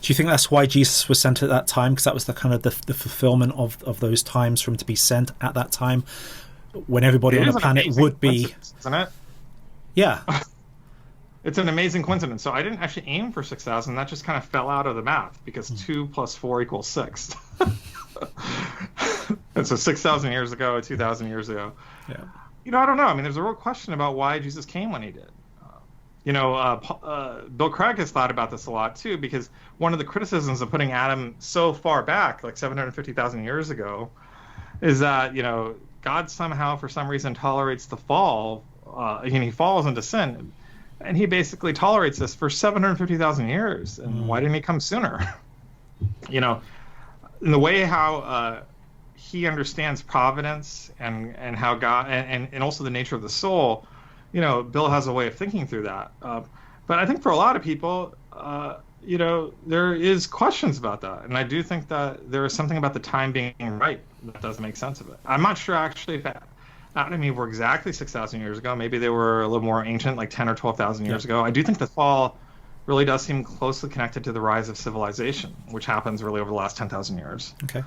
Do you think that's why Jesus was sent at that time? Because that was the kind of the fulfillment of those times for him to be sent at that time, when everybody on the planet would be, isn't it? Yeah. It's an amazing coincidence. So I didn't actually aim for 6,000. That just kind of fell out of the math because 2 + 4 = 6. And so 6,000 years ago, 2,000 years ago. Yeah. I don't know. I mean, there's a real question about why Jesus came when he did. Bill Craig has thought about this a lot too, because one of the criticisms of putting Adam so far back, like 750,000 years ago, is that, God somehow, for some reason, tolerates the fall. He falls into sin. And he basically tolerates this for 750,000 years. And why didn't he come sooner? In the way how he understands providence and how God and also the nature of the soul, Bill has a way of thinking through that. But I think for a lot of people, there is questions about that. And I do think that there is something about the time being right that does make sense of it. I'm not sure actually if Adam and Eve were exactly 6,000 years ago. Maybe they were a little more ancient, like 10 or 12,000 years ago. I do think the fall really does seem closely connected to the rise of civilization, which happens really over the last 10,000 years. Okay.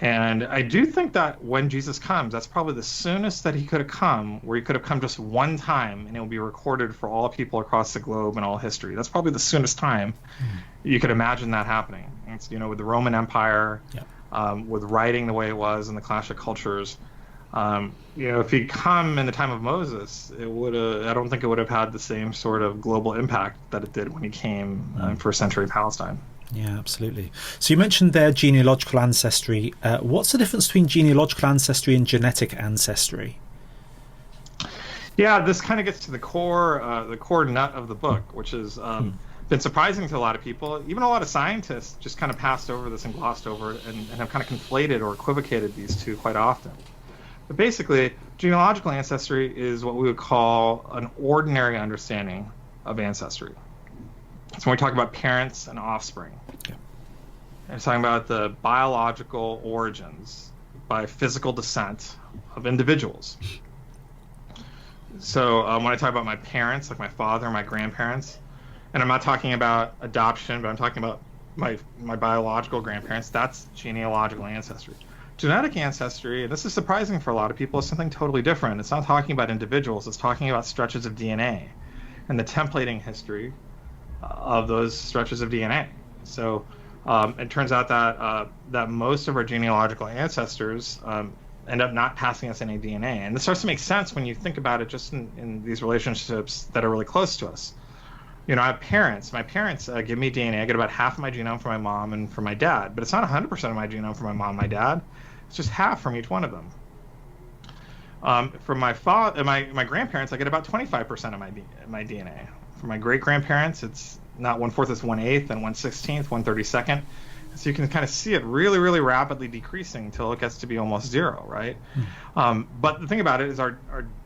And I do think that when Jesus comes, that's probably the soonest that he could have come, where he could have come just one time, and it will be recorded for all people across the globe and all history. That's probably the soonest time you could imagine that happening. It's, with the Roman Empire, with writing the way it was and the clash of cultures. If he'd come in the time of Moses, I don't think it would have had the same sort of global impact that it did when he came in first century Palestine. Yeah, absolutely. So you mentioned there genealogical ancestry. What's the difference between genealogical ancestry and genetic ancestry? Yeah, this kind of gets to the core nut of the book, which has been surprising to a lot of people. Even a lot of scientists just kind of passed over this and glossed over it and have kind of conflated or equivocated these two quite often. But basically, genealogical ancestry is what we would call an ordinary understanding of ancestry. So when we talk about parents and offspring, it's talking about the biological origins by physical descent of individuals. So when I talk about my parents, like my father and my grandparents, and I'm not talking about adoption, but I'm talking about my biological grandparents, that's genealogical ancestry. Genetic ancestry, and this is surprising for a lot of people, is something totally different. It's not talking about individuals, it's talking about stretches of DNA and the templating history of those stretches of DNA. So it turns out that most of our genealogical ancestors end up not passing us any DNA. And this starts to make sense when you think about it just in these relationships that are really close to us. I have parents. My parents give me DNA. I get about half of my genome from my mom and from my dad, but it's not 100% of my genome from my mom and my dad. It's just half from each one of them. From my father, my grandparents, I get about 25% of my DNA. For my great-grandparents, it's not 1/4, it's 1/8, and 1/16, 1/32. So you can kind of see it really, really rapidly decreasing until it gets to be almost zero, right? But the thing about it is our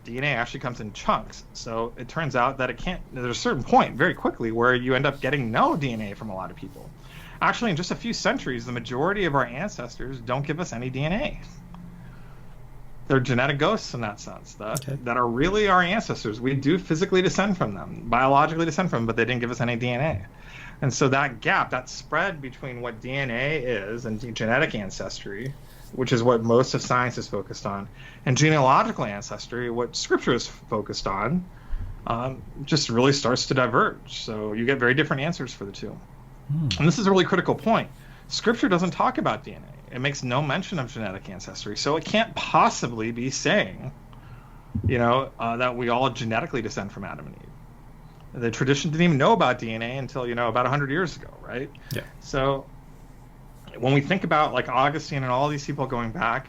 DNA actually comes in chunks. So it turns out that there's a certain point very quickly where you end up getting no DNA from a lot of people. Actually, in just a few centuries, the majority of our ancestors don't give us any DNA. They're genetic ghosts in that sense, that are really our ancestors. We do physically descend from them, biologically descend from them, but they didn't give us any DNA. And so that gap, that spread between what DNA is and genetic ancestry, which is what most of science is focused on, and genealogical ancestry, what Scripture is focused on, just really starts to diverge. So you get very different answers for the two. And this is a really critical point. Scripture doesn't talk about DNA. It makes no mention of genetic ancestry. So it can't possibly be saying, that we all genetically descend from Adam and Eve. The tradition didn't even know about DNA until, about 100 years ago, right? Yeah. So when we think about like Augustine and all these people going back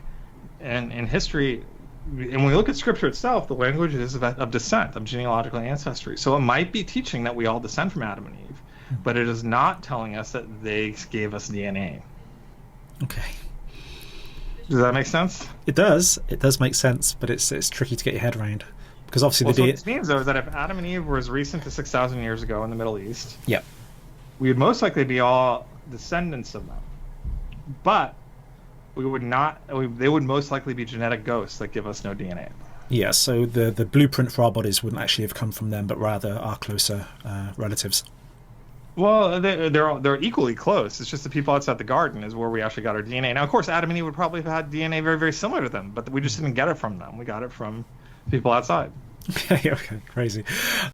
and in history, and when we look at Scripture itself, the language is of descent, of genealogical ancestry. So it might be teaching that we all descend from Adam and Eve, but it is not telling us that they gave us DNA. Okay. Does that make sense? It does. It does make sense, but it's tricky to get your head around. Because obviously so what this means, though, is that if Adam and Eve were as recent as 6,000 years ago in the Middle East, we would most likely be all descendants of them. But we would not. They would most likely be genetic ghosts that give us no DNA. Yeah, so the blueprint for our bodies wouldn't actually have come from them, but rather our closer relatives. Well, they're equally close. It's just the people outside the garden is where we actually got our DNA. Now, of course, Adam and Eve would probably have had DNA very, very similar to them, but we just didn't get it from them. We got it from people outside. Okay, crazy.